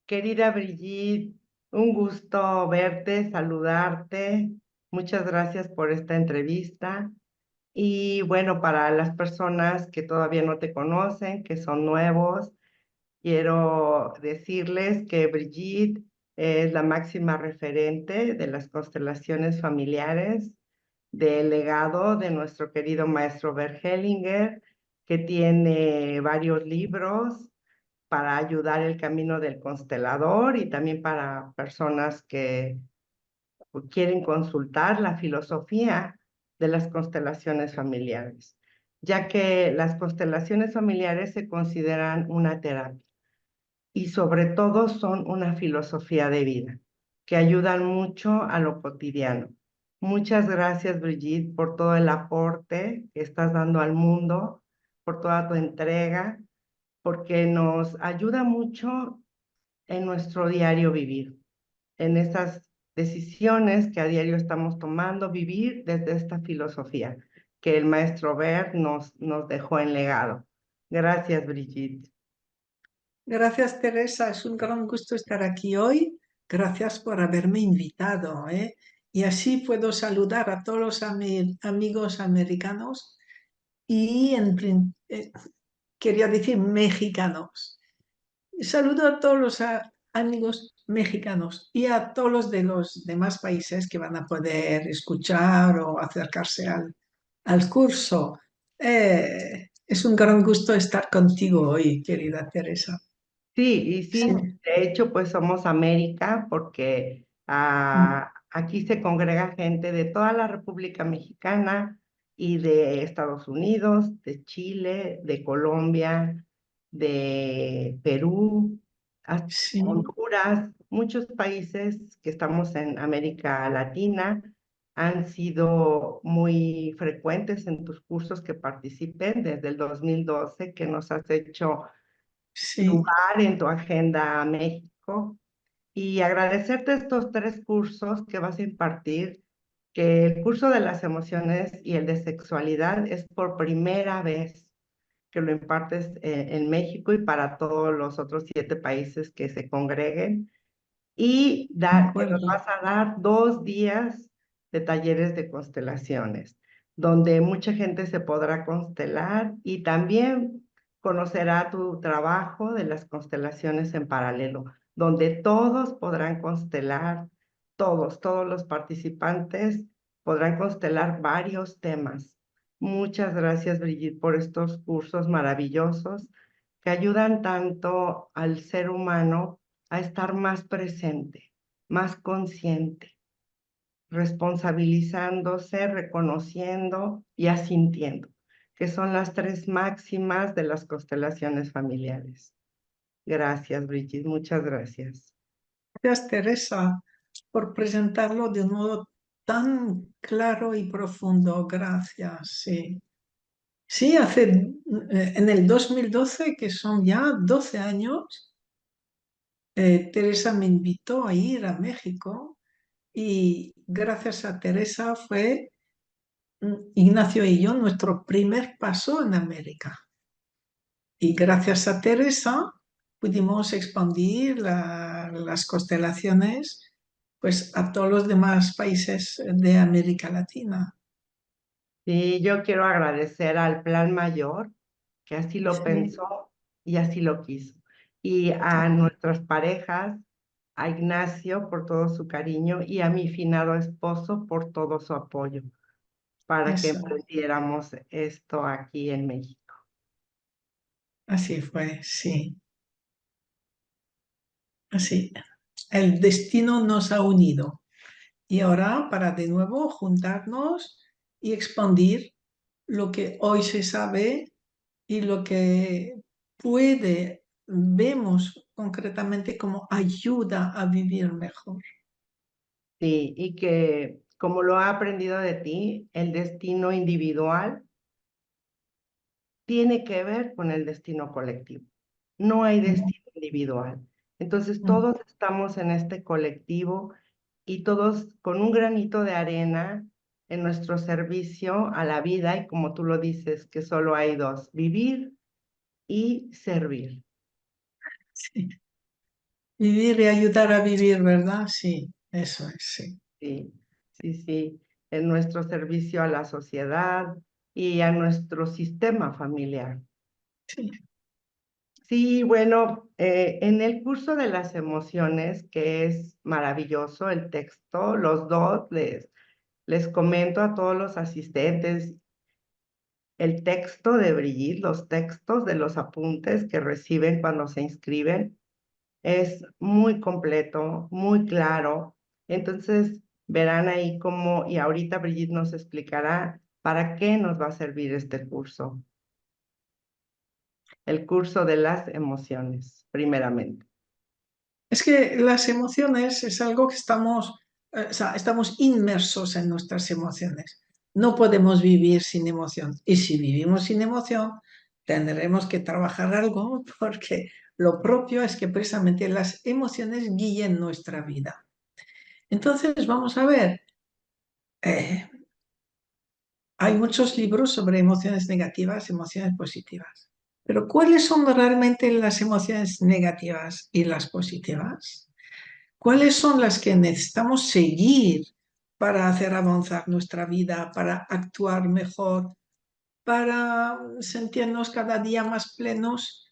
Querida Brigitte, un gusto verte, saludarte. Muchas gracias por esta entrevista. Y bueno, para las personas que todavía no te conocen, que son nuevos, quiero decirles que Brigitte es la máxima referente de las constelaciones familiares, del legado de nuestro querido maestro Bert Hellinger, que tiene varios libros para ayudar el camino del constelador y también para personas que quieren consultar la filosofía de las constelaciones familiares, ya que las constelaciones familiares se consideran una terapia y sobre todo son una filosofía de vida que ayudan mucho a lo cotidiano. Muchas gracias, Brigitte, por todo el aporte que estás dando al mundo, por toda tu entrega, porque nos ayuda mucho en nuestro diario vivir, en esas decisiones que a diario estamos tomando, vivir desde esta filosofía que el maestro Bert nos dejó en legado. Gracias, Brigitte. Gracias, Teresa. Es un gran gusto estar aquí hoy. Gracias por haberme invitado, ¿eh? Y así puedo saludar a todos los amigos americanos y quería decir mexicanos. Saludo a todos los amigos mexicanos y a todos los de los demás países que van a poder escuchar o acercarse al curso. Es un gran gusto estar contigo hoy, querida Teresa. Sí, y Sí. sí, de hecho, pues somos América porque aquí se congrega gente de toda la República Mexicana y de Estados Unidos, de Chile, de Colombia, de Perú, hasta Sí, Honduras, muchos países que estamos en América Latina han sido muy frecuentes en tus cursos que participen desde el 2012 que nos has hecho sí, lugar en tu agenda a México y agradecerte estos tres cursos que vas a impartir, que el curso de las emociones y el de sexualidad es por primera vez que lo impartes en México y para todos los otros 7 países que se congreguen y de que nos acuerdo. vas a dar 2 días de talleres de constelaciones, donde mucha gente se podrá constelar y también conocerá tu trabajo de las constelaciones en paralelo, donde todos podrán constelar, todos los participantes podrán constelar varios temas. Muchas gracias, Brigitte, por estos cursos maravillosos que ayudan tanto al ser humano a estar más presente, más consciente, responsabilizándose, reconociendo y asintiendo, que son las tres máximas de las constelaciones familiares. Gracias, Brigitte, muchas gracias. Gracias, Teresa, por presentarlo de un modo tan claro y profundo. Gracias, sí. Sí, en el 2012, que son ya 12 años, Teresa me invitó a ir a México y gracias a Teresa fue Ignacio y yo nuestro primer paso en América. Y gracias a Teresa pudimos expandir las constelaciones pues, a todos los demás países de América Latina. Y yo quiero agradecer al Plan Mayor, que así lo Sí, pensó y así lo quiso. Y a nuestras parejas, a Ignacio por todo su cariño y a mi finado esposo por todo su apoyo para que eso, emprendiéramos esto aquí en México. así fue, sí, así. El destino nos ha unido y ahora para de nuevo juntarnos y expandir lo que hoy se sabe y lo que vemos concretamente como ayuda a vivir mejor. Sí, y que como lo ha aprendido de ti, el destino individual tiene que ver con el destino colectivo. No hay Mm, destino individual. Entonces mm. todos estamos en este colectivo y todos con un granito de arena en nuestro servicio a la vida y como tú lo dices, que solo hay dos, vivir y servir. Sí, Vivir y ayudar a vivir, ¿verdad? Sí, eso es, sí. Sí, sí, sí, en nuestro servicio a la sociedad y a nuestro sistema familiar. Sí. Sí, bueno, en el curso de las emociones, que es maravilloso el texto, los dos les comento a todos los asistentes el texto de Brigitte, los textos de los apuntes que reciben cuando se inscriben. Es muy completo, muy claro. Entonces verán ahí cómo, y ahorita Brigitte nos explicará para qué nos va a servir este curso, el curso de las emociones, primeramente. Es que las emociones es algo que o sea, estamos inmersos en nuestras emociones. No podemos vivir sin emoción. Y si vivimos sin emoción, tendremos que trabajar algo porque lo propio es que precisamente las emociones guíen nuestra vida. Entonces, vamos a ver, eh, hay muchos libros sobre emociones negativas, emociones positivas. Pero ¿cuáles son realmente las emociones negativas y las positivas? ¿Cuáles son las que necesitamos seguir para hacer avanzar nuestra vida, para actuar mejor, para sentirnos cada día más plenos,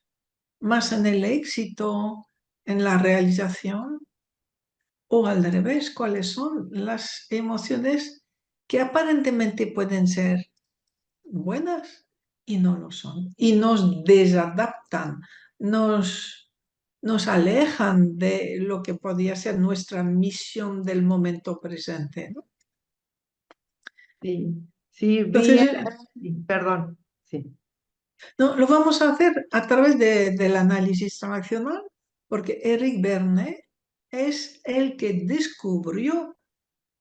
más en el éxito, en la realización? O al revés, ¿cuáles son las emociones que aparentemente pueden ser buenas y no lo son? Y nos desadaptan, nos nos alejan de lo que podría ser nuestra misión del momento presente, ¿no? Sí, sí, vi, Entonces, sí, perdón, sí, no, lo vamos a hacer a través del análisis transaccional, porque Eric Berne es el que descubrió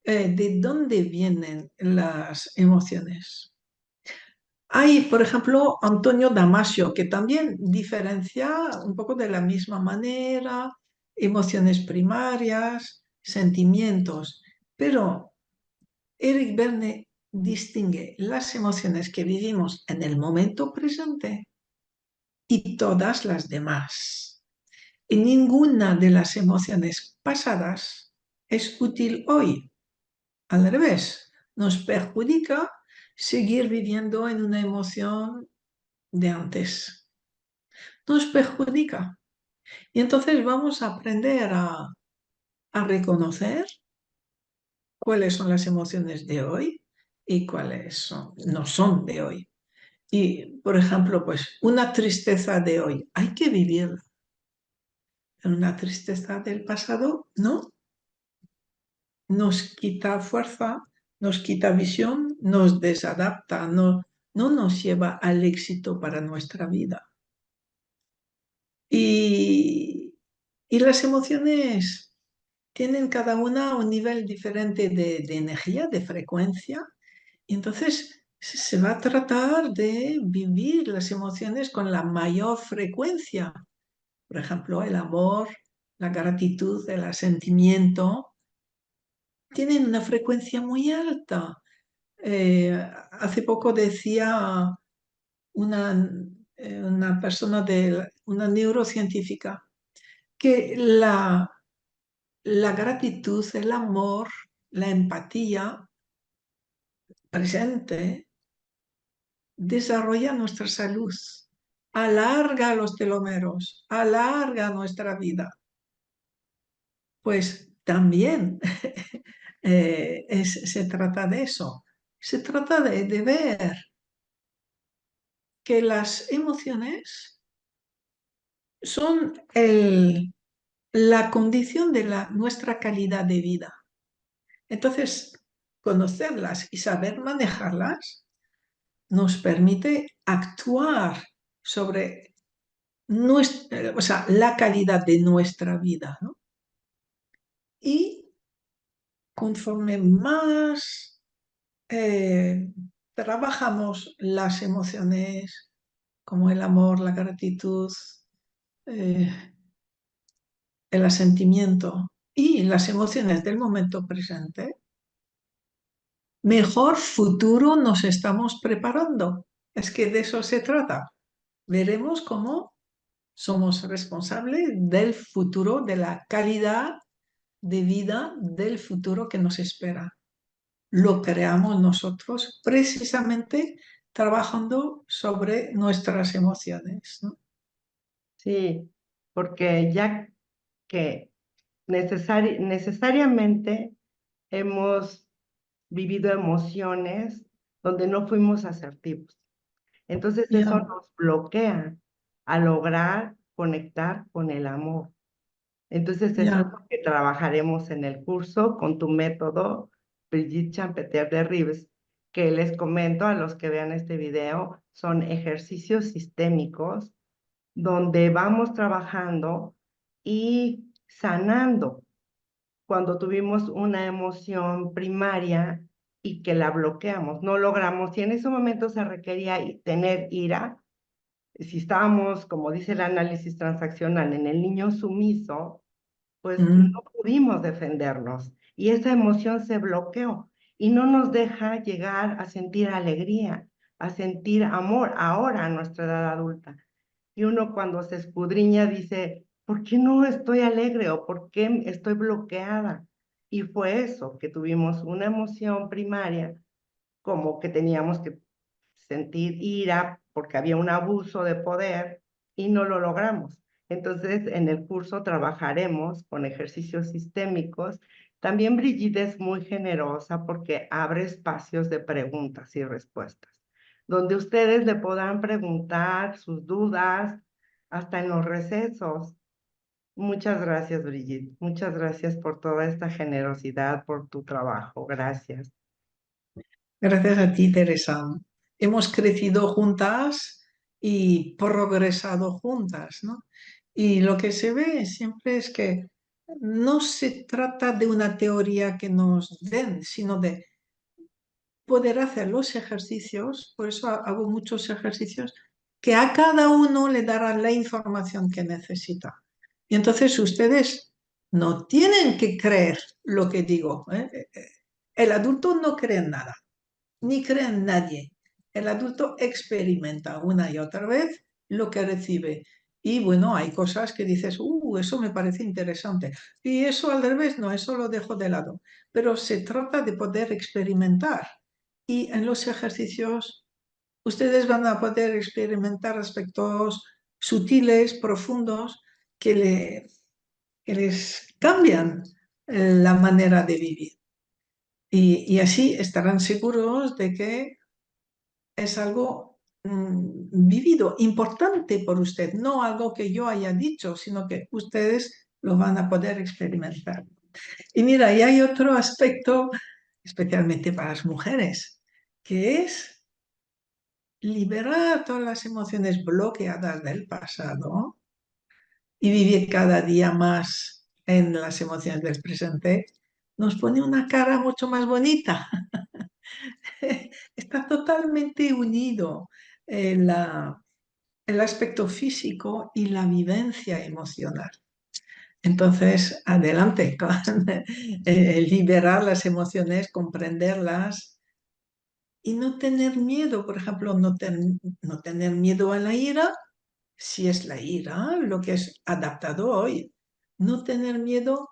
de dónde vienen las emociones. Hay, por ejemplo, Antonio Damasio, que también diferencia un poco de la misma manera emociones primarias, sentimientos, pero Eric Berne distingue las emociones que vivimos en el momento presente y todas las demás. Y ninguna de las emociones pasadas es útil hoy. Al revés, nos perjudica seguir viviendo en una emoción de antes. Nos perjudica. Y entonces vamos a aprender a reconocer cuáles son las emociones de hoy y cuáles no son de hoy. Y, por ejemplo, pues una tristeza de hoy, hay que vivirla. Una tristeza del pasado, no, nos quita fuerza, nos quita visión, nos desadapta, no nos lleva al éxito para nuestra vida. Y, y las emociones tienen cada una un nivel diferente de energía, de frecuencia, y entonces se va a tratar de vivir las emociones con la mayor frecuencia. Por ejemplo, el amor, la gratitud, el asentimiento, tienen una frecuencia muy alta. Hace poco decía una, una persona una neurocientífica, que la gratitud, el amor, la empatía presente desarrolla nuestra salud, alarga los telómeros, alarga nuestra vida. Pues también se trata de eso. Se trata de ver que las emociones son la condición de nuestra calidad de vida. Entonces, conocerlas y saber manejarlas nos permite actuar sobre o sea, la calidad de nuestra vida, ¿no? Y conforme más trabajamos las emociones como el amor, la gratitud, eh, el asentimiento y las emociones del momento presente, mejor futuro nos estamos preparando. Es que de eso se trata. Veremos cómo somos responsables del futuro, de la calidad de vida del futuro que nos espera. Lo creamos nosotros precisamente trabajando sobre nuestras emociones, ¿no? Sí, porque ya que necesariamente hemos vivido emociones donde no fuimos asertivos. Entonces eso Ya, nos bloquea a lograr conectar con el amor. Entonces eso es ya. lo que trabajaremos en el curso con tu método, Brigitte Champetier de Rives, que les comento a los que vean este video, son ejercicios sistémicos donde vamos trabajando y sanando cuando tuvimos una emoción primaria y que la bloqueamos, no logramos, y en ese momento se requería tener ira, si estábamos, como dice el análisis transaccional, en el niño sumiso, pues Mm. no pudimos defendernos y esa emoción se bloqueó y no nos deja llegar a sentir alegría, a sentir amor ahora a nuestra edad adulta. Y uno cuando se escudriña dice, ¿por qué no estoy alegre o por qué estoy bloqueada? Y fue eso, que tuvimos una emoción primaria, como que teníamos que sentir ira porque había un abuso de poder y no lo logramos. Entonces, en el curso trabajaremos con ejercicios sistémicos. También Brigitte es muy generosa porque abre espacios de preguntas y respuestas, donde ustedes le podrán preguntar sus dudas hasta en los recesos. Muchas gracias, Brigitte. Muchas gracias por toda esta generosidad, por tu trabajo. Gracias. Gracias a ti, Teresa. Hemos crecido juntas y progresado juntas, ¿no? Y lo que se ve siempre es que no se trata de una teoría que nos den, sino de poder hacer los ejercicios, por eso hago muchos ejercicios, que a cada uno le darán la información que necesita. Y entonces ustedes no tienen que creer lo que digo, ¿eh? El adulto no cree en nada, ni cree en nadie. El adulto experimenta una y otra vez lo que recibe. Y bueno, hay cosas que dices, eso me parece interesante. Y eso al revés, no, eso lo dejo de lado. Pero se trata de poder experimentar. Y en los ejercicios ustedes van a poder experimentar aspectos sutiles, profundos, que, que les cambian la manera de vivir. Y así estarán seguros de que es algo vivido, importante por usted, no algo que yo haya dicho, sino que ustedes lo van a poder experimentar. Y mira, y hay otro aspecto, especialmente para las mujeres, que es liberar todas las emociones bloqueadas del pasado y vivir cada día más en las emociones del presente, nos pone una cara mucho más bonita. Está totalmente unido el aspecto físico y la vivencia emocional. Entonces, adelante, con, liberar las emociones, comprenderlas y no tener miedo, por ejemplo, no tener miedo a la ira, si es la ira lo que es adaptado hoy. No tener miedo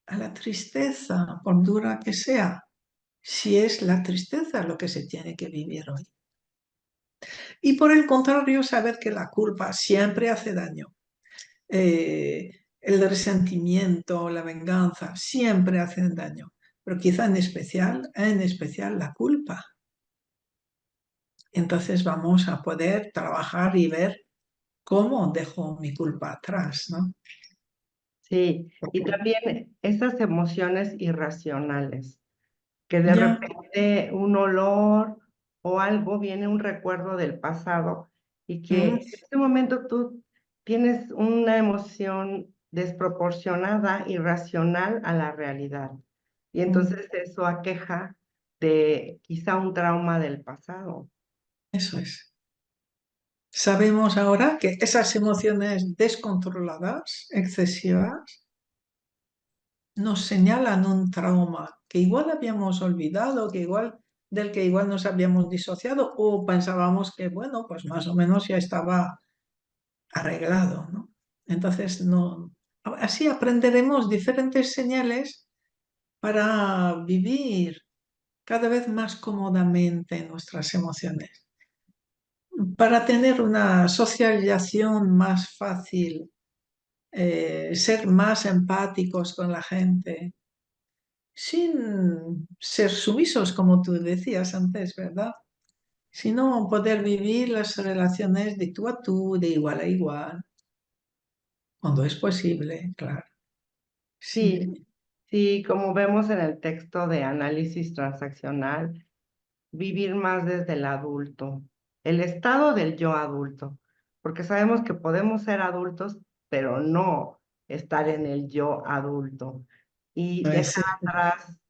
a la tristeza, por dura que sea, si es la tristeza lo que se tiene que vivir hoy. Y por el contrario, saber que la culpa siempre hace daño. El resentimiento, la venganza, siempre hacen daño. Pero quizá en especial la culpa. Entonces vamos a poder trabajar y ver cómo dejo mi culpa atrás, ¿no? Sí, y también esas emociones irracionales, que de Ya. repente un olor o algo viene un recuerdo del pasado y que Mm. en ese momento tú tienes una emoción desproporcionada, irracional a la realidad. Y Mm. entonces eso aqueja de quizá un trauma del pasado. Eso es. Sabemos ahora que esas emociones descontroladas, excesivas, nos señalan un trauma que igual habíamos olvidado, del que igual nos habíamos disociado o pensábamos que, bueno, pues más o menos ya estaba arreglado, ¿no? Entonces, no, así aprenderemos diferentes señales para vivir cada vez más cómodamente nuestras emociones, para tener una socialización más fácil, ser más empáticos con la gente, sin ser sumisos, como tú decías antes, ¿verdad? Sino poder vivir las relaciones de tú a tú, de igual a igual, cuando es posible, claro. Sí, Sí, sí, como vemos en el texto de análisis transaccional, vivir más desde el adulto, el estado del yo adulto, porque sabemos que podemos ser adultos, pero no estar en el yo adulto y dejar sí, atrás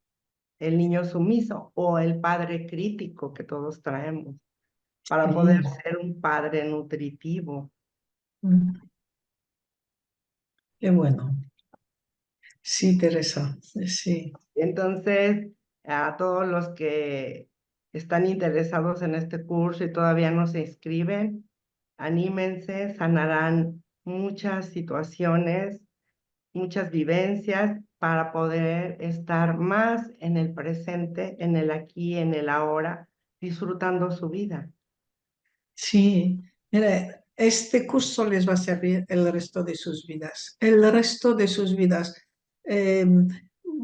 el niño sumiso o el padre crítico que todos traemos para poder sí. ser un padre nutritivo. Mm, qué bueno. Sí, Teresa, sí, Entonces, a todos los que están interesados en este curso y todavía no se inscriben, anímense, sanarán muchas situaciones, muchas vivencias para poder estar más en el presente, en el aquí, en el ahora, disfrutando su vida. sí. Mira, este curso les va a servir el resto de sus vidas, el resto de sus vidas, Eh,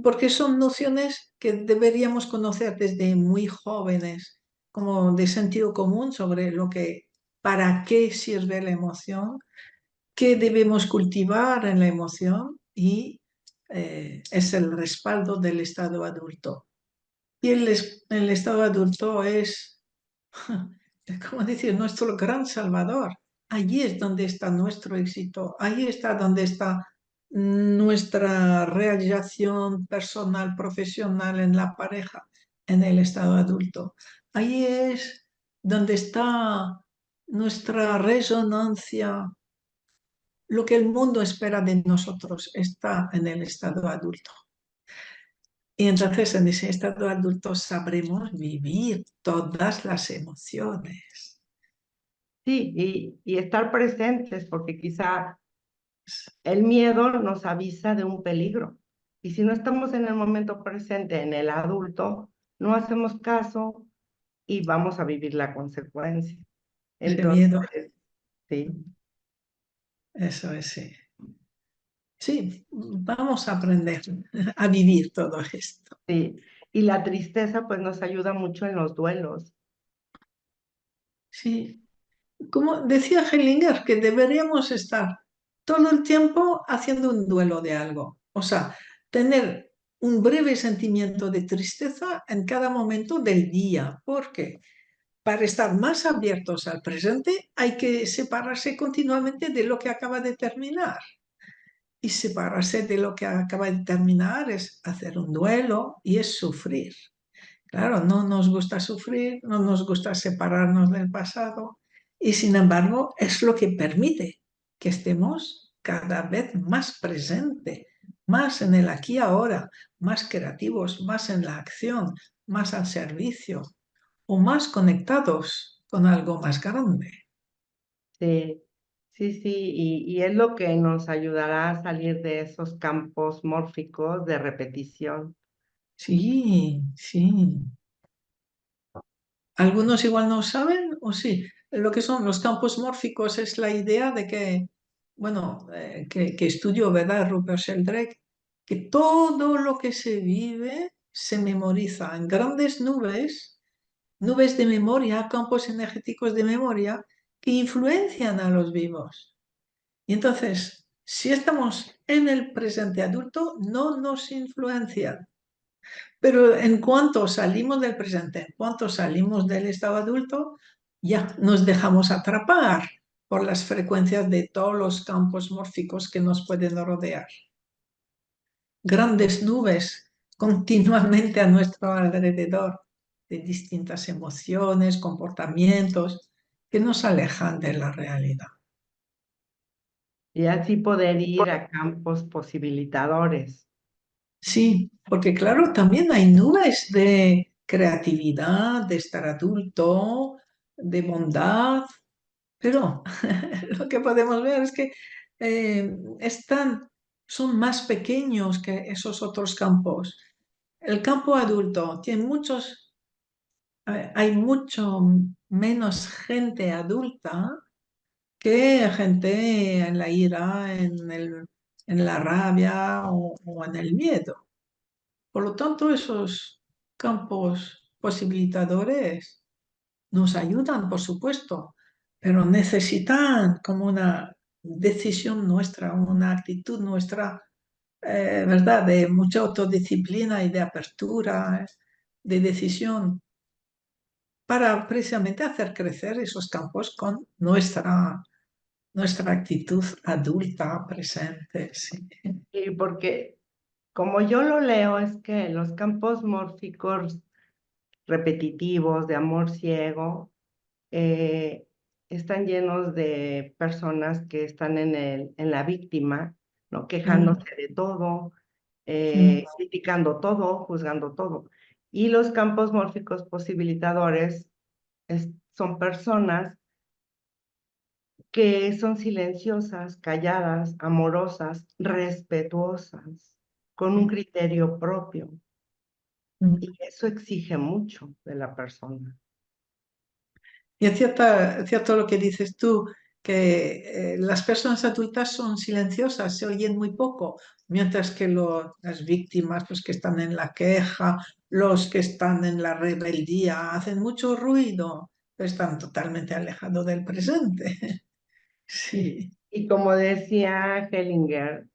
porque son nociones que deberíamos conocer desde muy jóvenes, como de sentido común sobre lo que, para qué sirve la emoción, qué debemos cultivar en la emoción y es el respaldo del estado adulto. Y el estado adulto es, ¿cómo decir?, nuestro gran salvador. Allí es donde está nuestro éxito, allí está donde está nuestra realización personal, profesional en la pareja, en el estado adulto. Allí es donde está nuestra resonancia. Lo que el mundo espera de nosotros está en el estado adulto. Y entonces en ese estado adulto sabremos vivir todas las emociones. Sí, y estar presentes, porque quizá el miedo nos avisa de un peligro. Y si no estamos en el momento presente, en el adulto, no hacemos caso y vamos a vivir la consecuencia. Ese miedo, Entonces, sí, eso es, sí. Sí, vamos a aprender a vivir todo esto. sí. Y la tristeza pues nos ayuda mucho en los duelos. Sí, como decía Hellinger, que deberíamos estar todo el tiempo haciendo un duelo de algo. O sea, tener un breve sentimiento de tristeza en cada momento del día. ¿Por qué? Para estar más abiertos al presente hay que separarse continuamente de lo que acaba de terminar. Y separarse de lo que acaba de terminar es hacer un duelo y es sufrir. Claro, no nos gusta sufrir, no nos gusta separarnos del pasado y sin embargo es lo que permite que estemos cada vez más presentes, más en el aquí y ahora, más creativos, más en la acción, más al servicio o más conectados con algo más grande. Sí, sí, sí, y es lo que nos ayudará a salir de esos campos mórficos de repetición. Sí, sí. Algunos igual no saben, o sí. Lo que son los campos mórficos es la idea de que, bueno, que estudió, ¿verdad? Rupert Sheldrake, que todo lo que se vive se memoriza en grandes nubes, nubes de memoria, campos energéticos de memoria que influencian a los vivos. Y entonces, si estamos en el presente adulto, no nos influencian. Pero en cuanto salimos del presente, en cuanto salimos del estado adulto, ya nos dejamos atrapar por las frecuencias de todos los campos mórficos que nos pueden rodear. Grandes nubes continuamente a nuestro alrededor de distintas emociones, comportamientos que nos alejan de la realidad. Y así poder ir a campos posibilitadores. Sí, porque claro, también hay nubes de creatividad, de estar adulto, de bondad, Pero lo que podemos ver es que son más pequeños que esos otros campos. El campo adulto tiene hay mucho menos gente adulta que gente en la ira, en la rabia o en el miedo. Por lo tanto, esos campos posibilitadores nos ayudan, por supuesto, pero necesitan como una decisión nuestra, una actitud nuestra, ¿verdad? De mucha autodisciplina y de apertura, de decisión, para precisamente hacer crecer esos campos con nuestra actitud adulta presente. Sí. Y porque como yo lo leo, es que los campos mórficos repetitivos de amor ciego eh, están llenos de personas que están en la víctima, ¿no? Mm, Quejándose de todo, mm, criticando todo, juzgando todo. Y los campos mórficos posibilitadores son personas que son silenciosas, calladas, amorosas, respetuosas, con un criterio propio. mm. Y eso exige mucho de la persona. Y es cierto lo que dices tú, que las personas adultas son silenciosas, se oyen muy poco, mientras que las víctimas, los que están en la queja, los que están en la rebeldía, hacen mucho ruido, pero están totalmente alejados del presente. Sí, Y como decía Hellinger,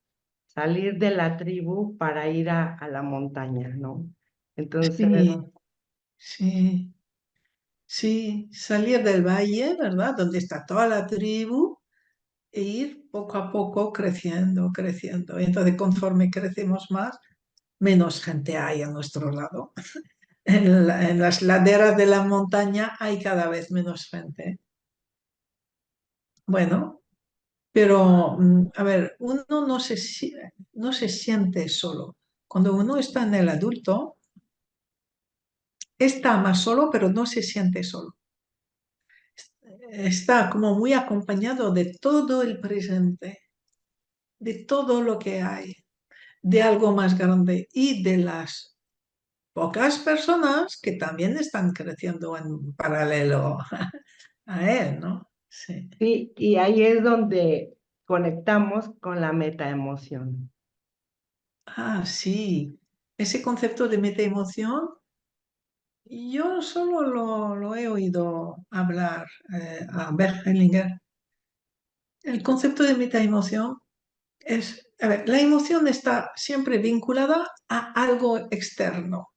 salir de la tribu para ir a la montaña, ¿no? Entonces, sí, sí, sí, salir del valle, ¿verdad? Donde está toda la tribu e ir poco a poco creciendo, creciendo. Y entonces, conforme crecemos más, menos gente hay a nuestro lado. En las laderas de la montaña hay cada vez menos gente. Bueno, pero a ver, uno no se siente solo. Cuando uno está en el adulto, está más solo, pero no se siente solo. Está como muy acompañado de todo el presente, de todo lo que hay, de algo más grande y de las pocas personas que también están creciendo en paralelo a él, ¿no? Sí. sí, y ahí es donde conectamos con la metaemoción. Ah, sí. Ese concepto de metaemoción, yo solo lo he oído hablar a Bert Hellinger. El concepto de metaemoción a ver, la emoción está siempre vinculada a algo externo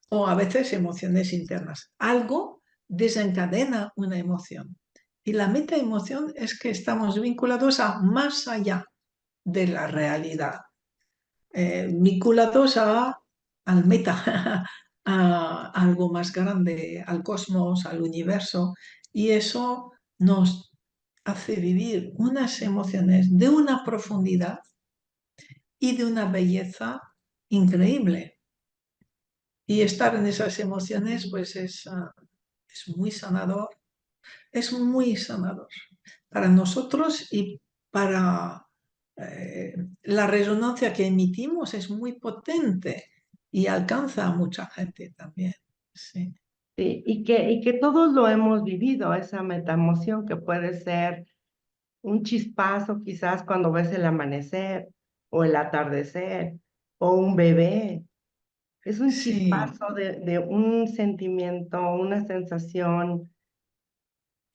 o a veces emociones internas. Algo desencadena una emoción. Y la metaemoción es que estamos vinculados a más allá de la realidad, vinculados al meta, a algo más grande, al cosmos, al universo. Y eso nos hace vivir unas emociones de una profundidad y de una belleza increíble. Y estar en esas emociones, pues es muy sanador, es muy sanador para nosotros y para la resonancia que emitimos es muy potente y alcanza a mucha gente también. Sí, Sí, y que todos lo hemos vivido, esa metaemoción que puede ser un chispazo quizás cuando ves el amanecer o el atardecer o un bebé. Es un sí, chispazo de un sentimiento, una sensación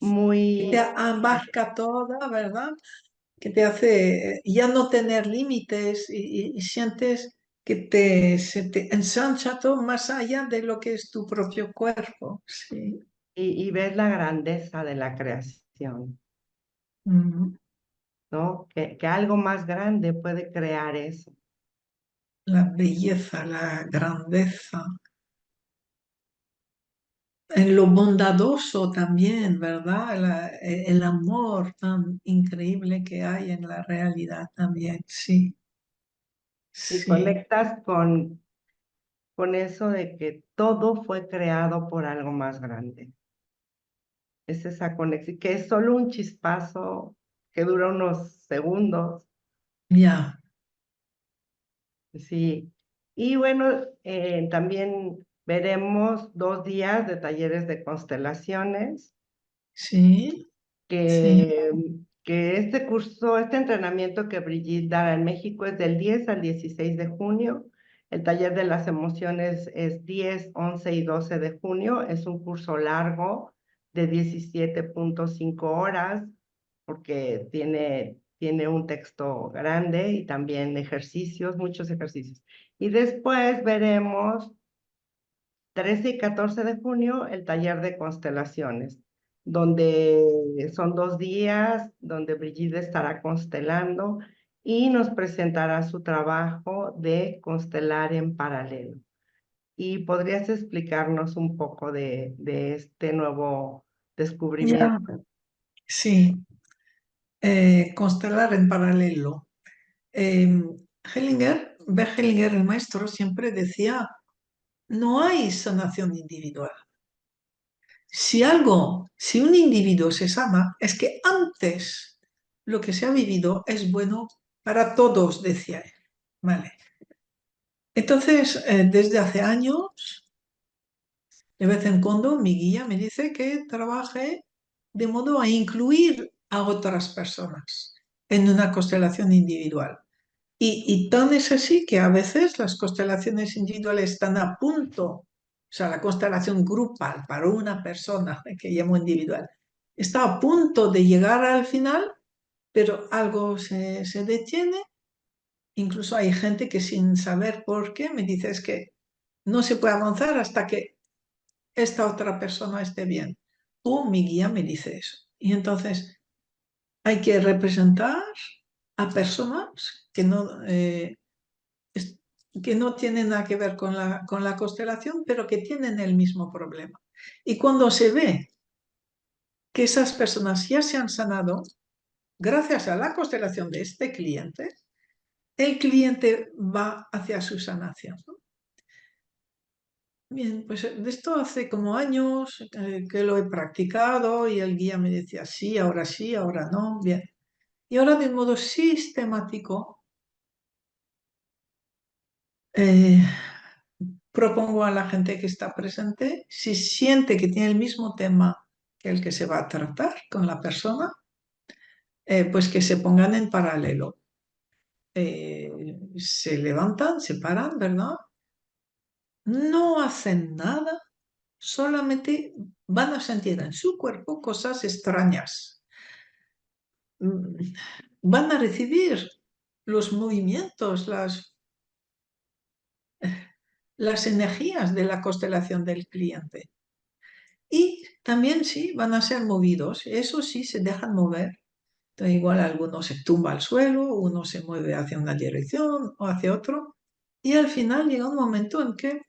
que te muy... abarca toda, ¿verdad? Que te hace ya no tener límites y sientes que se te ensancha todo más allá de lo que es tu propio cuerpo. Sí. y ves la grandeza de la creación, Mm. ¿no? Que algo más grande puede crear eso. La belleza, la grandeza, en lo bondadoso también, ¿verdad? El amor tan increíble que hay en la realidad también. Sí, Y sí, conectas con eso de que todo fue creado por algo más grande. es esa conexión, que es solo un chispazo que dura unos segundos. Ya, Sí. Y bueno, también veremos 2 días de talleres de constelaciones, sí, sí, que, que este curso, este entrenamiento que Brigitte dará en México es del 10 al 16 de junio. El taller de las emociones es 10, 11 y 12 de junio. Es un curso largo de 17.5 horas porque tiene un texto grande y también ejercicios, muchos ejercicios. Y después veremos 13 y 14 de junio el taller de constelaciones, donde son 2 días, donde Brigitte estará constelando y nos presentará su trabajo de constelar en paralelo. ¿Y podrías explicarnos un poco de este nuevo descubrimiento? ya, sí. Constelar en paralelo. Eh, Hellinger, el maestro, siempre decía, no hay sanación individual. Si un individuo se sana, es que antes lo que se ha vivido es bueno para todos, decía él. Vale. Entonces, desde hace años, de vez en cuando, mi guía me dice que trabaje de modo a incluir a otras personas en una constelación individual. Y tan es así que a veces las constelaciones individuales están a punto, o sea, la constelación grupal para una persona, que llamo individual, está a punto de llegar al final, pero algo se detiene. Incluso hay gente que sin saber por qué me dice es que no se puede avanzar hasta que esta otra persona esté bien. O mi guía me dice eso. Y entonces hay que representar a personas que no tienen nada que ver con la constelación, pero que tienen el mismo problema. Y cuando se ve que esas personas ya se han sanado, gracias a la constelación de este cliente, el cliente va hacia su sanación, ¿no? Bien, pues de esto hace como años que lo he practicado y el guía me decía sí, ahora no, bien. Y ahora de modo sistemático eh, propongo a la gente que está presente, si siente que tiene el mismo tema que el que se va a tratar con la persona, pues que se pongan en paralelo. Se levantan, se paran, ¿verdad? No hacen nada, solamente van a sentir en su cuerpo cosas extrañas. Mm, Van a recibir los movimientos, las energías de la constelación del cliente. Y también sí, van a ser movidos, eso sí, se dejan mover. Entonces, igual alguno se tumba al suelo, uno se mueve hacia una dirección o hacia otro. Y al final llega un momento en que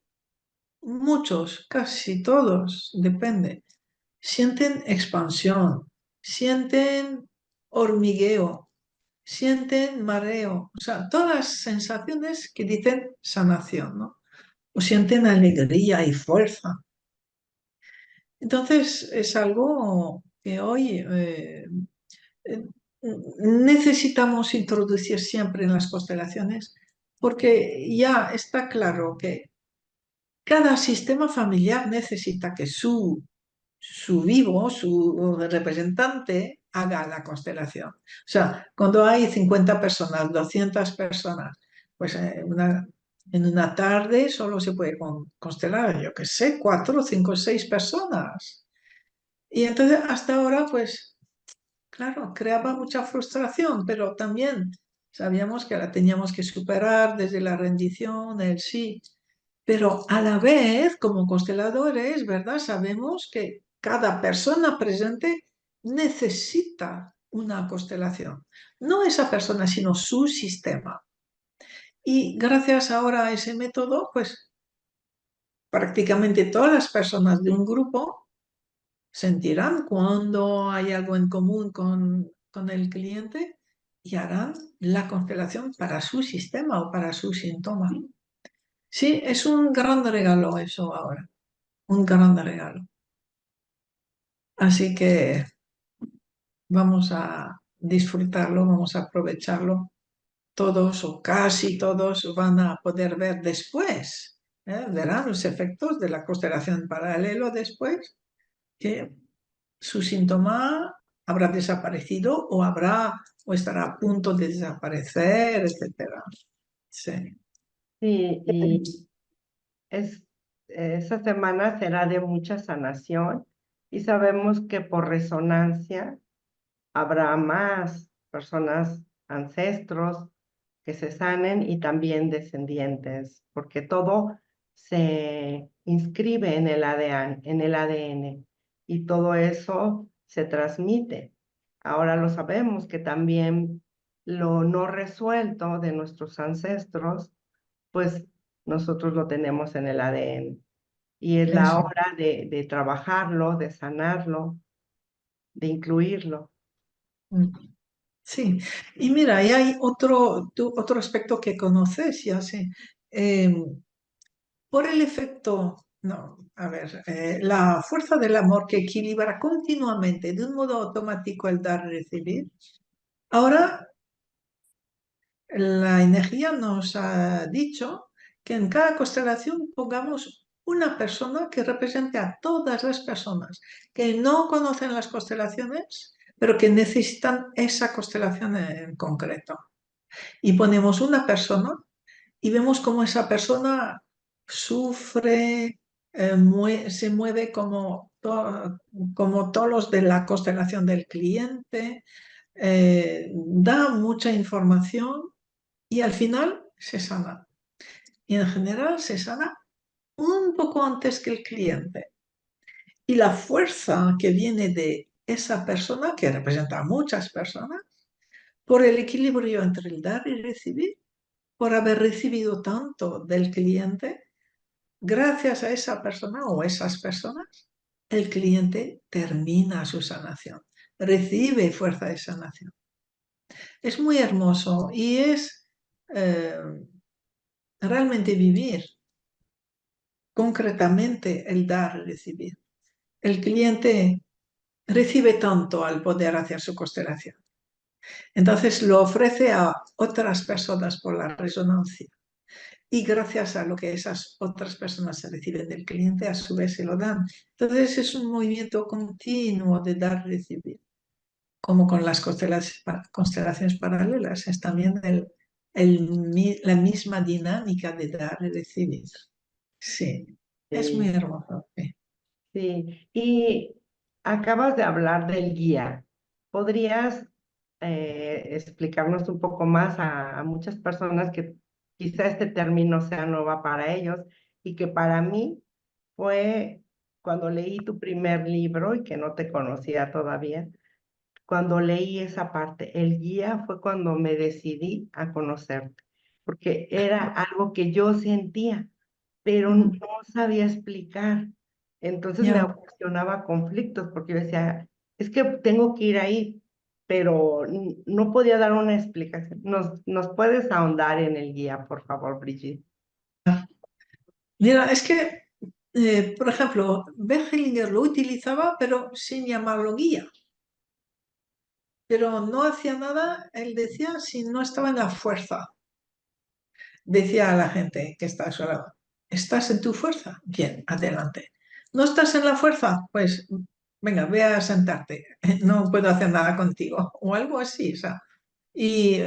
muchos, casi todos, depende, sienten expansión, sienten hormigueo, sienten mareo, o sea, todas las sensaciones que dicen sanación, ¿no? O sienten alegría y fuerza. Entonces es algo que hoy eh, necesitamos introducir siempre en las constelaciones porque ya está claro que cada sistema familiar necesita que su vivo, su representante, haga la constelación. O sea, cuando hay 50 personas, 200 personas, pues en una tarde solo se puede constelar, yo qué sé, 4, 5, 6 personas. Y entonces hasta ahora, pues, claro, creaba mucha frustración, pero también sabíamos que la teníamos que superar desde la rendición, el sí. Pero a la vez, como consteladores, ¿verdad? Sabemos que cada persona presente necesita una constelación. No esa persona, sino su sistema. Y gracias ahora a ese método, pues prácticamente todas las personas de un grupo sentirán cuando hay algo en común con el cliente y harán la constelación para su sistema o para su síntoma. Sí, es un gran regalo eso ahora, un gran regalo. Así que vamos a disfrutarlo, vamos a aprovecharlo. Todos o casi todos van a poder ver después, verán los efectos de la constelación paralelo después, que su síntoma habrá desaparecido o estará a punto de desaparecer, etcétera. Sí. Sí, y es, esa semana será de mucha sanación y sabemos que por resonancia habrá más personas, ancestros que se sanen y también descendientes, porque todo se inscribe en el ADN, y todo eso se transmite. Ahora lo sabemos que también lo no resuelto de nuestros ancestros, pues nosotros lo tenemos en el ADN. Y es la Eso. hora de trabajarlo, de sanarlo, de incluirlo. Mm. Sí, y mira, y hay otro aspecto que conoces, ya sé. Eh, por el efecto, no, a ver, la fuerza del amor que equilibra continuamente de un modo automático el dar y recibir. Ahora, la energía nos ha dicho que en cada constelación pongamos una persona que represente a todas las personas que no conocen las constelaciones, pero que necesitan esa constelación en concreto. Y ponemos una persona y vemos cómo esa persona sufre, se mueve como todos los de la constelación del cliente, da mucha información y al final se sana. Y en general se sana un poco antes que el cliente. Y la fuerza que viene de esa persona, que representa a muchas personas, por el equilibrio entre el dar y recibir, por haber recibido tanto del cliente, gracias a esa persona o esas personas, el cliente termina su sanación, recibe fuerza de sanación. Es muy hermoso y es eh, realmente vivir concretamente el dar y recibir. El cliente recibe tanto al poder hacer su constelación. Entonces lo ofrece a otras personas por la resonancia. Y gracias a lo que esas otras personas se reciben del cliente, a su vez se lo dan. Entonces es un movimiento continuo de dar y recibir, como con las constelaciones paralelas. Es también la misma dinámica de dar y recibir. Sí, es muy Sí. hermoso. Sí. Sí, y acabas de hablar del guía. ¿Podrías explicarnos un poco más a muchas personas que quizá este término sea nueva para ellos y que para mí fue cuando leí tu primer libro y que no te conocía todavía? Cuando leí esa parte, el guía fue cuando me decidí a conocerte, porque era algo que yo sentía, pero no Mm, sabía explicar. Entonces me ya. ocasionaba conflictos, porque yo decía, es que tengo que ir ahí, pero no podía dar una explicación. ¿Nos puedes ahondar en el guía, por favor, Brigitte? Mira, es que, por ejemplo, Bergelinger lo utilizaba, pero sin llamarlo guía. Pero no hacía nada, él decía, si no estaba en la fuerza. Decía a la gente que está a su lado, ¿estás en tu fuerza? Bien, adelante. ¿No estás en la fuerza? Pues venga, ve a sentarte. No puedo hacer nada contigo. O algo así, o sea. Y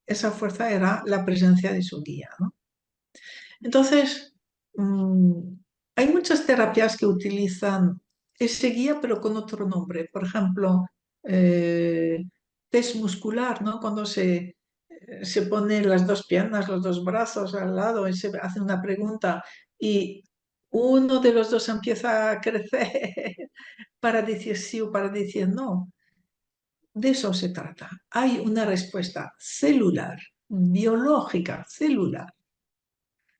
esa fuerza era la presencia de su guía, ¿no? Entonces, mm, hay muchas terapias que utilizan ese guía, pero con otro nombre. Por ejemplo, eh, test muscular, ¿no? Cuando se ponen las dos piernas, los dos brazos al lado y se hace una pregunta y uno de los dos empieza a crecer para decir sí o para decir no. De eso se trata. Hay una respuesta celular, biológica, celular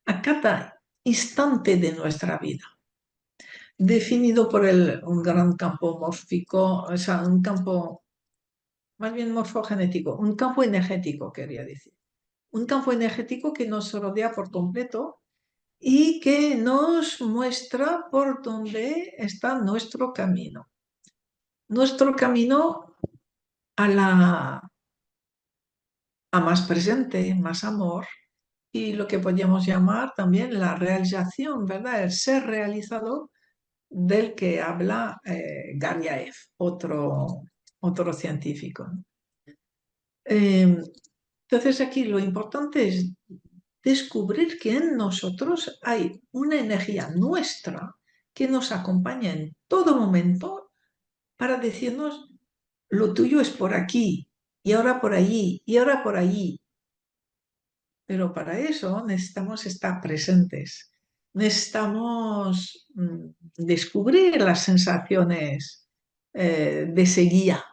a cada instante de nuestra vida, definido por un gran campo mórfico, o sea, un campo más bien morfogenético, un campo energético, quería decir. Un campo energético que nos rodea por completo y que nos muestra por dónde está nuestro camino. nuestro camino a más presente, más amor y lo que podríamos llamar también la realización, ¿verdad? El ser realizado del que habla Garyaev, otro científico. Eh, entonces aquí lo importante es descubrir que en nosotros hay una energía nuestra que nos acompaña en todo momento para decirnos lo tuyo es por aquí y ahora por allí y ahora por allí. Pero para eso necesitamos estar presentes, necesitamos descubrir las sensaciones de ese guía.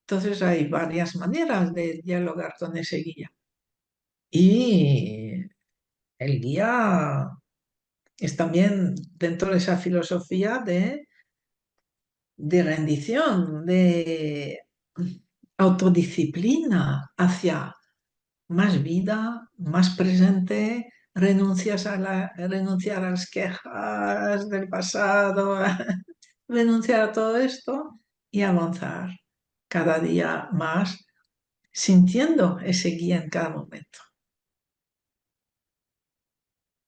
Entonces hay varias maneras de dialogar con ese guía. Y el guía es también dentro de esa filosofía de rendición, de autodisciplina hacia más vida, más presente, renunciar a las quejas del pasado, renunciar a todo esto y avanzar cada día más sintiendo ese guía en cada momento.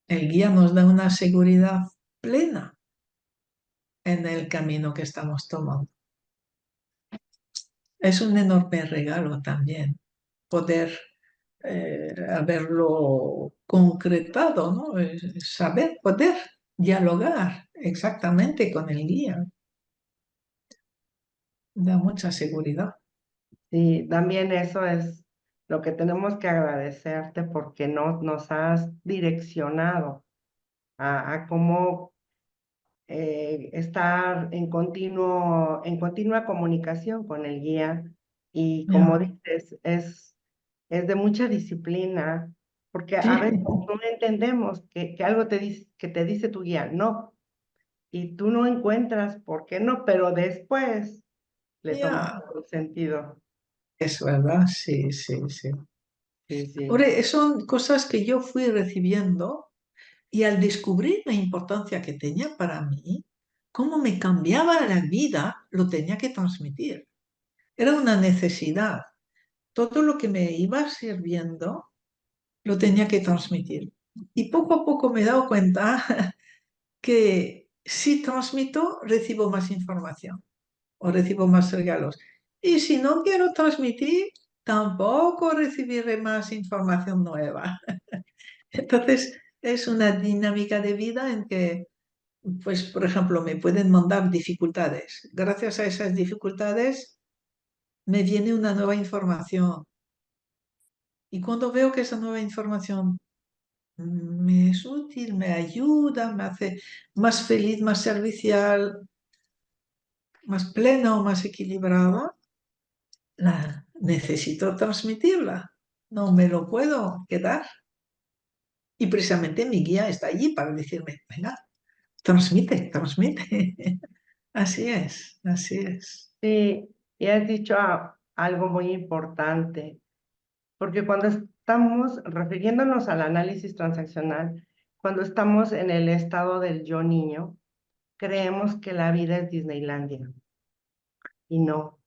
El guía nos da una seguridad plena en el camino que estamos tomando. Es un enorme regalo también poder haberlo concretado, ¿no? Saber poder dialogar exactamente con el guía. Da mucha seguridad. Sí, también eso es lo que tenemos que agradecerte porque nos has direccionado a cómo estar en continua comunicación con el guía y como Ya. dices, es de mucha disciplina, porque a Sí, veces no entendemos que algo que te dice tu guía, no, y tú no encuentras por qué no, pero después le tomas ya. todo el sentido. Es verdad, sí, sí, sí. Sí, sí, Ahora, son cosas que yo fui recibiendo y al descubrir la importancia que tenía para mí, cómo me cambiaba la vida, lo tenía que transmitir. Era una necesidad. Todo lo que me iba sirviendo lo tenía que transmitir. Y poco a poco me he dado cuenta que si transmito, recibo más información o recibo más regalos. Y si no quiero transmitir, tampoco recibiré más información nueva. Entonces, es una dinámica de vida en que, pues, por ejemplo, me pueden mandar dificultades. Gracias a esas dificultades me viene una nueva información. Y cuando veo que esa nueva información me es útil, me ayuda, me hace más feliz, más servicial, más plena o más equilibrada, la necesito transmitirla. No me lo puedo quedar. Y precisamente mi guía está allí para decirme, venga, transmite, transmite. Así es, así es. sí, y has dicho algo muy importante, porque cuando estamos refiriéndonos al análisis transaccional, cuando estamos en el estado del yo niño, creemos que la vida es Disneylandia y no.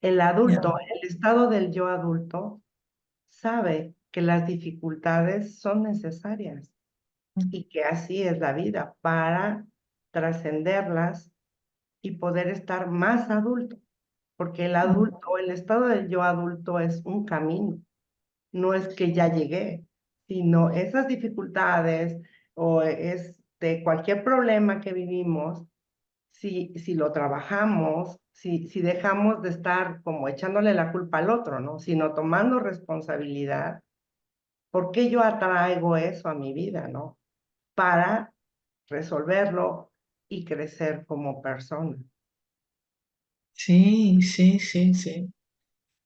El Ya. adulto, el estado del yo adulto, sabe que las dificultades son necesarias y que así es la vida para trascenderlas y poder estar más adulto, porque el adulto, el estado del yo adulto es un camino, no es que ya llegué, sino esas dificultades o cualquier problema que vivimos, si lo trabajamos, si dejamos de estar como echándole la culpa al otro, ¿no? Sino tomando responsabilidad, ¿por qué yo atraigo eso a mi vida, ¿no? Para resolverlo y crecer como persona. Sí, sí, sí, sí.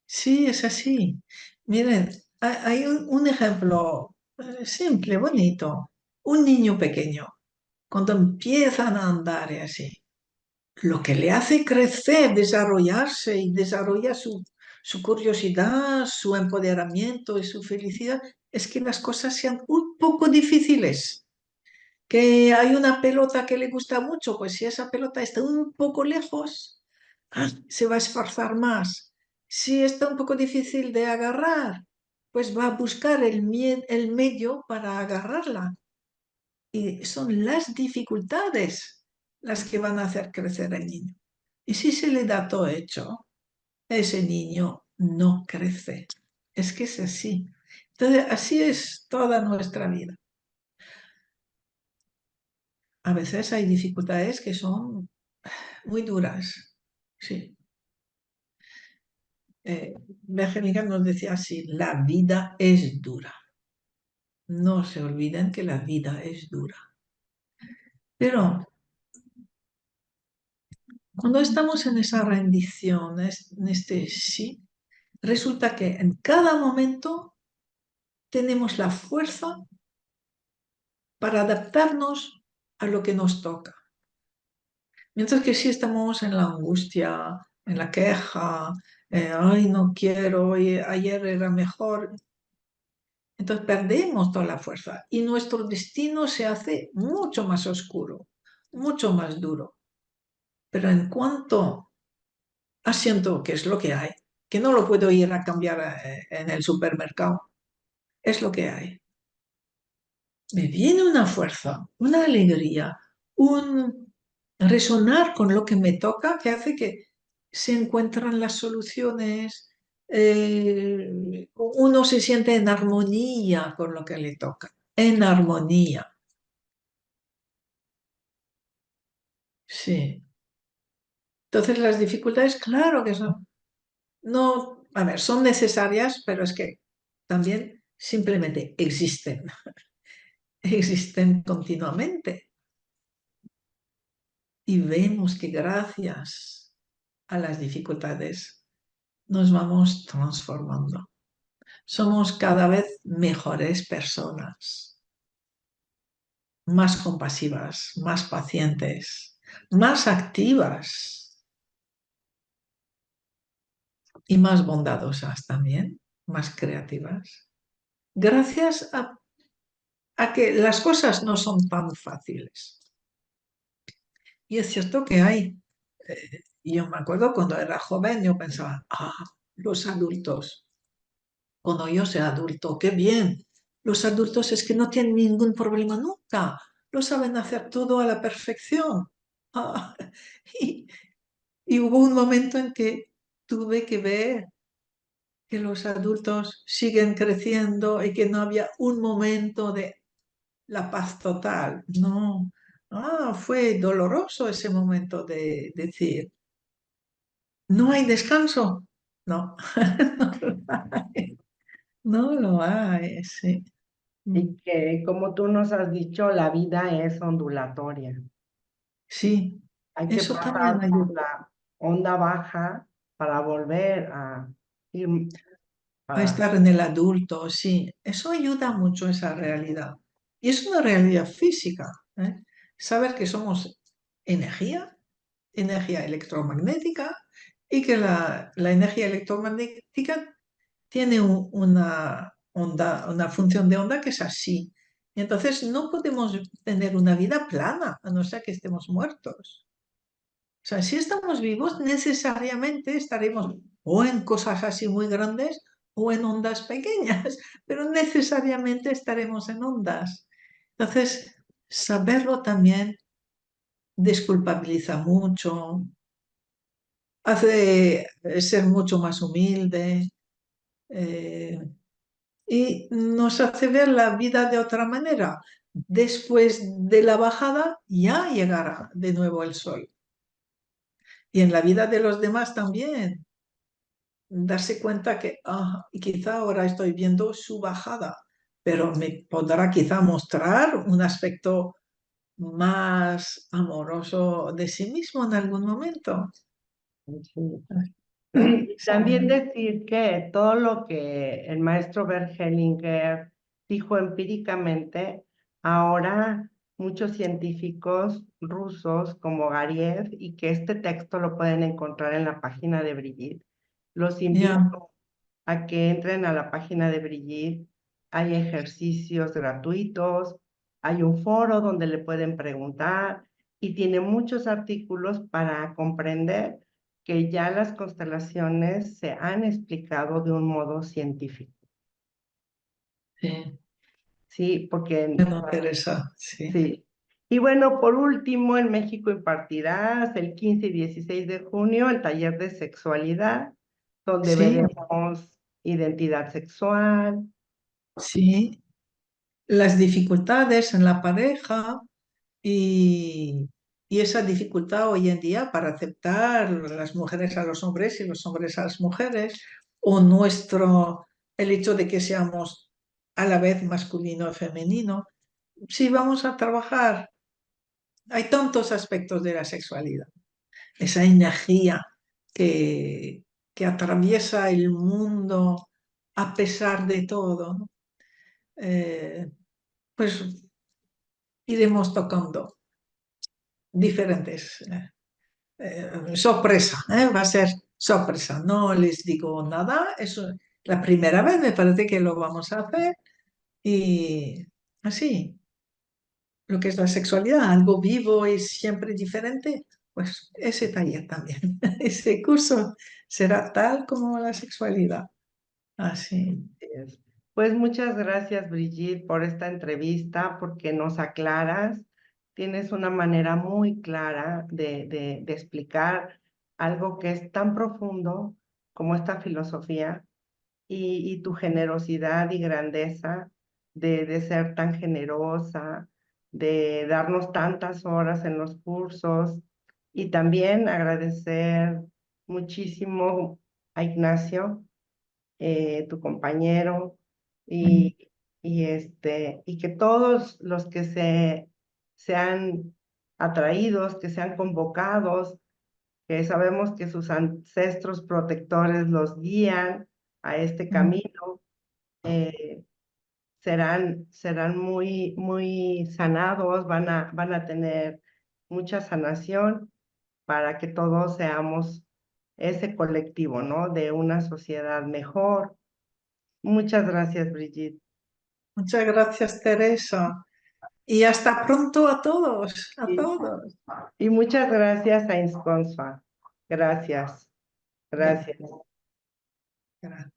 Sí, es así. Miren, hay un ejemplo simple, bonito. Un niño pequeño, cuando empiezan a andar y así, lo que le hace crecer, desarrollarse y desarrolla su curiosidad, su empoderamiento y su felicidad, es que las cosas sean un poco difíciles. Que hay una pelota que le gusta mucho, pues si esa pelota está un poco lejos, se va a esforzar más. Si está un poco difícil de agarrar, pues va a buscar el medio para agarrarla. Y son las dificultades las que van a hacer crecer al niño. Y si se le da todo hecho, ese niño no crece. Es que es así. Entonces, así es toda nuestra vida. A veces hay dificultades que son muy duras. Sí. Bélgica nos decía así, la vida es dura. No se olviden que la vida es dura. Pero cuando estamos en esa rendición, en este sí, resulta que en cada momento tenemos la fuerza para adaptarnos a lo que nos toca. Mientras que si estamos en la angustia, en la queja, ay, no quiero, ayer era mejor, entonces perdemos toda la fuerza y nuestro destino se hace mucho más oscuro, mucho más duro. Pero en cuanto asiento que es lo que hay, que no lo puedo ir a cambiar en el supermercado, es lo que hay. Me viene una fuerza, una alegría, un resonar con lo que me toca que hace que se encuentran las soluciones, uno se siente en armonía con lo que le toca, en armonía. Sí. Entonces las dificultades, claro que son, no, a ver, son necesarias, pero es que también simplemente existen, existen continuamente. Y vemos que gracias a las dificultades nos vamos transformando. Somos cada vez mejores personas, más compasivas, más pacientes, más activas y más bondadosas también, más creativas. Gracias a que las cosas no son tan fáciles. Y es cierto que hay, yo me acuerdo cuando era joven, yo pensaba, los adultos, cuando yo sea adulto, qué bien. Los adultos es que no tienen ningún problema nunca, lo saben hacer todo a la perfección. Ah, y, y hubo un momento en que tuve que ver que los adultos siguen creciendo y que no había un momento de la paz total. No, fue doloroso ese momento de decir, no hay descanso. No, no lo hay, sí. Y que, como tú nos has dicho, la vida es ondulatoria. Sí, Hay que eso también pasar por ayuda la onda baja para volver a ir a a... estar en el adulto, sí, eso ayuda mucho esa realidad. Y es una realidad física, ¿eh? Saber que somos energía, energía electromagnética, y que la energía electromagnética tiene una función de onda que es así. Entonces no podemos tener una vida plana, a no ser que estemos muertos. O sea, si estamos vivos, necesariamente estaremos o en cosas así muy grandes o en ondas pequeñas, pero necesariamente estaremos en ondas. Entonces, saberlo también desculpabiliza mucho, hace ser mucho más humilde, eh, y nos hace ver la vida de otra manera. Después de la bajada ya llegará de nuevo el sol. Y en la vida de los demás también. Darse cuenta que quizá ahora estoy viendo su bajada, pero me podrá quizá mostrar un aspecto más amoroso de sí mismo en algún momento. Sí. ¿No? Y Sí. también decir que todo lo que el maestro Bert Hellinger dijo empíricamente, ahora muchos científicos rusos como Gariev, y que este texto lo pueden encontrar en la página de Brigitte, los Ya, invito a que entren a la página de Brigitte. Hay ejercicios gratuitos, hay un foro donde le pueden preguntar y tiene muchos artículos para comprender que ya las constelaciones se han explicado de un modo científico. Sí. Sí, porque Bueno, Teresa, sí. sí. Y bueno, por último, en México impartirás el 15 y 16 de junio el taller de sexualidad, donde Sí, veremos identidad sexual. sí. Las dificultades en la pareja y, y esa dificultad hoy en día para aceptar las mujeres a los hombres y los hombres a las mujeres, o el hecho de que seamos a la vez masculino y femenino. Sí, vamos a trabajar. Hay tantos aspectos de la sexualidad, esa energía que, que atraviesa el mundo a pesar de todo, ¿no? Pues iremos tocando diferentes sorpresa, va a ser sorpresa. No les digo nada, eso la primera vez me parece que lo vamos a hacer y así, lo que es la sexualidad, algo vivo y siempre diferente, pues ese taller también, ese curso será tal como la sexualidad. Así. Es. Pues muchas gracias, Brigitte, por esta entrevista, porque nos aclaras, tienes una manera muy clara de explicar algo que es tan profundo como esta filosofía y tu generosidad y grandeza de ser tan generosa, de darnos tantas horas en los cursos y también agradecer muchísimo a Ignacio, tu compañero, Mm. y, y que todos los que sean atraídos, que sean convocados, que sabemos que sus ancestros protectores los guían a este Mm. camino, eh, serán muy, muy sanados, van a tener mucha sanación para que todos seamos ese colectivo, ¿no? De una sociedad mejor. Muchas gracias, Brigitte. Muchas gracias, Teresa. Y hasta pronto a todos, a Y, todos. y muchas gracias a Insconsa. Gracias, gracias. Gracias.